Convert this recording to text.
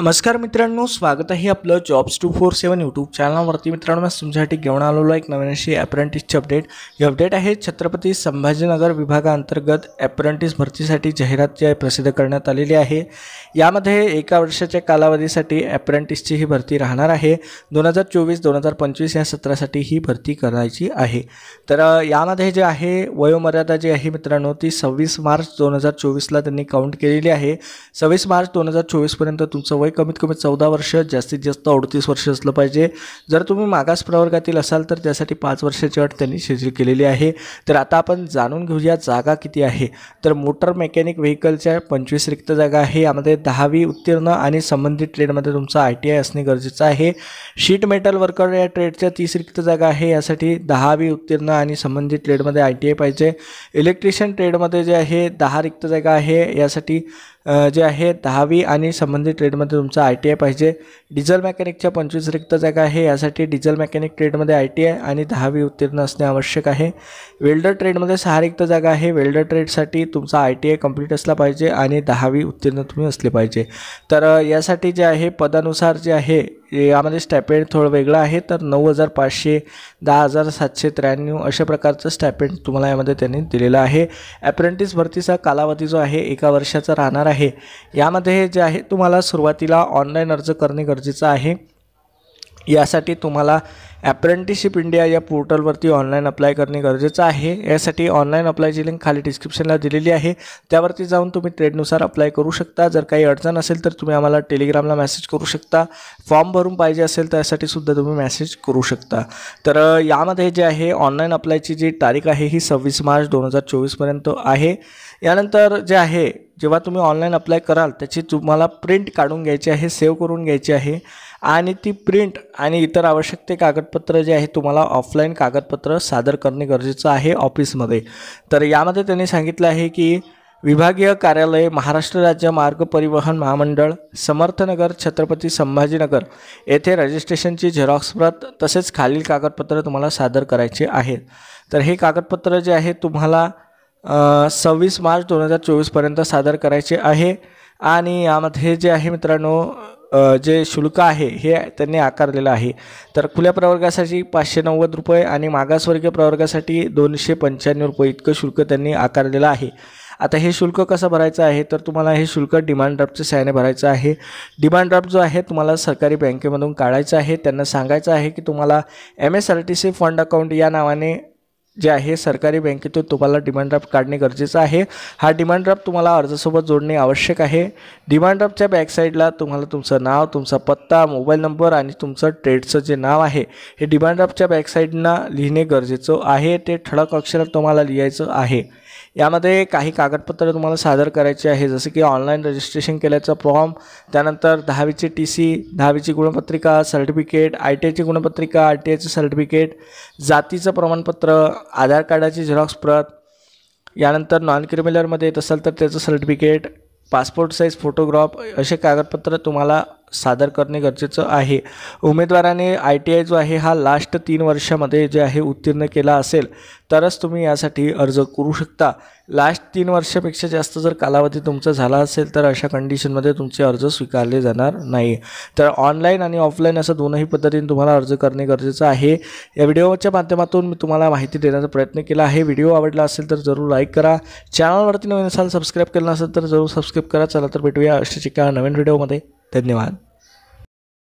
नमस्कार मित्रांनो, स्वागत आहे आपलं जॉब्स 247 यूट्यूब चॅनलवरती। मित्रांनो, मी तुमच्यासाठी घेऊन आलेलो एक नवीन अशी अप्रेंटिसची अपडेट। ही अपडेट आहे छत्रपती संभाजीनगर विभागाअंतर्गत अप्रेंटिस भरतीसाठी जाहिरात जी आहे प्रसिद्ध करण्यात आलेली आहे। यामध्ये एका वर्षाच्या कालावधीसाठी अप्रेंटिसची ही भरती राहणार आहे। 2024-2025 या सत्रासाठी ही भरती करायची आहे। तर यामध्ये जे आहे वयोमर्यादा जी आहे मित्रांनो ती 26 मार्च 2024ला त्यांनी काउंट केलेली आहे। 26 मार्च 2024 पर्यंत तुमचं वय कमीत कमी 14 वर्ष, जास्तीत जास्त 38 वर्ष असलं पाहिजे। जर तुम्ही मागास प्रवर्गातील असाल तर त्यासाठी 5 वर्षाची अट त्यांनी शिथिल केलेली आहे। तर आता आपण जाणून घेऊया जागा किती आहे। तर मोटर मेकॅनिक व्हेकलच्या 25 रिक्त जागा आहे। यामध्ये 10वी उत्तीर्ण आणि संबंधित ट्रेडमध्ये तुमचा ITI असणे गरजेचं आहे। शीट मेटल वर्कर या ट्रेडच्या 30 रिक्त जागा आहे। यासाठी 10वी उत्तीर्ण आणि संबंधित ट्रेडमध्ये ITI पाहिजे। इलेक्ट्रिशियन ट्रेडमध्ये जे आहे 10 रिक्त जागा आहे। यासाठी जे आहे 10वी आणि संबंधित ट्रेडमध्ये तुमचा ITI पाहिजे। डिझेल मेकॅनिकच्या 25 रिक्त जागा आहे। यासाठी डिझेल मेकॅनिक ट्रेडमध्ये ITI आणि 10वी उत्तीर्ण असणे आवश्यक आहे। वेल्डर ट्रेडमध्ये 6 रिक्त जागा आहे। वेल्डर ट्रेडसाठी तुमचा ITI कंप्लीट असला पाहिजे आणि 10वी उत्तीर्ण तुम्ही असले पाहिजे। तर यासाठी जे आहे पदानुसार जे आहे यामध्ये स्टायपेंड थोडं वेगळं आहे। तर 9,500, 10,793 अशा प्रकारचं स्टायपेंड तुम्हाला यामध्ये त्यांनी दिलेलं आहे। अप्रेंटिस भरतीचा कालावधी जो आहे एका वर्षाचा राहणार आहे। यामध्ये जे आहे तुम्हाला सुरुवातीला ऑनलाईन अर्ज करणे गरजेचं आहे। यासाठी तुम्हाला अप्रेंटिसशिप इंडिया या पोर्टलवरती ऑनलाईन अप्लाय करणे गरजेचं आहे। यासाठी ऑनलाईन अप्लायची लिंक खाली डिस्क्रिप्शनला दिलेली आहे, त्यावरती जाऊन तुम्ही ट्रेडनुसार अप्लाय करू शकता। जर काही अडचण असेल तर तुम्ही आम्हाला टेलिग्रामला मेसेज करू शकता। फॉर्म भरून पाहिजे असेल त्यासाठी सुद्धा तुम्ही मेसेज करू शकता। तर यामध्ये जे आहे ऑनलाईन अप्लायची जी तारीख आहे ही 26 मार्च 2024 पर्यंत आहे। यानंतर जे आहे जेव्हा तुम्ही ऑनलाईन अप्लाय कराल त्याची तुम्हाला प्रिंट काढून घ्यायची आहे, सेव्ह करून घ्यायची आहे आणि ती प्रिंट आणि इतर आवश्यक ते कागदपत्र जे आहे तुम्हाला ऑफलाईन कागदपत्र सादर करणे गरजेचं आहे ऑफिसमध्ये। तर यामध्ये त्यांनी सांगितलं आहे की विभागीय कार्यालय महाराष्ट्र राज्य मार्ग परिवहन महामंडळ समर्थनगर छत्रपती संभाजीनगर येथे रजिस्ट्रेशनची झेरॉक्स प्रत तसेच खालील कागदपत्र तुम्हाला सादर करायचे आहेत। तर हे कागदपत्र जे आहे तुम्हाला 26 मार्च 2024 पर्यंत सादर करायचे आहे। आणि यामध्ये जे आहे मित्रांनो जे शुल्क आहे हे त्यांनी आकारलेलं आहे। तर खुल्या प्रवर्गासाठी 590 रुपये आणि मागासवर्गीय प्रवर्गासाठी 295 रुपये इतकं शुल्क त्यांनी आकारलेलं आहे। आता हे शुल्क कसं भरायचं आहे तर तुम्हाला हे शुल्क डिमांड ड्राफ्टच्या सहाय्याने भरायचं आहे। डिमांड ड्राफ्ट जो आहे तुम्हाला सरकारी बँकेमधून काढायचा आहे। त्यांना सांगायचं आहे की तुम्हाला MSRTC फंड अकाउंट या नावाने जे आहे सरकारी बँकेतून तुम्हाला डिमांड ड्राफ्ट काढणे गरजेचं आहे। हा डिमांड ड्राफ्ट तुम्हाला अर्जासोबत जोडणे आवश्यक आहे। डिमांड ड्राफ्टच्या बॅकसाईडला तुम्हाला तुमचं नाव, तुमचा पत्ता, मोबाईल नंबर आणि तुमचं ट्रेडचं जे नाव आहे हे डिमांड ड्राफ्टच्या बॅकसाईडना लिहिणे गरजेचं आहे। ते ठळक अक्षरात तुम्हाला लिहायचं आहे। यामध्ये काही कागदपत्र तुम्हाला सादर करायचे आहे, जसे की ऑनलाईन रजिस्ट्रेशन केल्याचा फॉर्म, त्यानंतर 10वीची TC, 10वीची गुणपत्रिका, सर्टिफिकेट, ITIची गुणपत्रिका, ITIचं सर्टिफिकेट, जातीचं प्रमाणपत्र, आधार कार्डाची झेरॉक्स प्रत, यानंतर नॉन क्रिमिनलमध्ये येत असेल तर त्याचं सर्टिफिकेट, पासपोर्ट साईज फोटोग्राफ असे कागदपत्र तुम्हाला सादर करणे गरजेचं आहे। उमेदवाराने ITI जो आहे हा लास्ट 3 वर्षामध्ये जे आहे उत्तीर्ण केला असेल तरच तुम्ही यासाठी अर्ज करू शकता। लास्ट 3 वर्षापेक्षा जास्त जर कालावधी तुमचा झाला असेल तर अशा कंडिशनमध्ये तुमचे अर्ज स्वीकारले जाणार नाही। तर ऑनलाईन आणि ऑफलाईन असं दोनही पद्धतीने तुम्हाला अर्ज करणे गरजेचं आहे। या व्हिडिओच्या माध्यमातून मी तुम्हाला माहिती देण्याचा प्रयत्न केला आहे। व्हिडिओ आवडला असेल तर जरूर लाईक करा। चॅनलवरती नवीन असाल, सबस्क्राईब केलं नसेल तर जरूर सबस्क्राईब करा। चला तर भेटूया अशाच एका नवीन व्हिडिओमध्ये। धन्यवाद।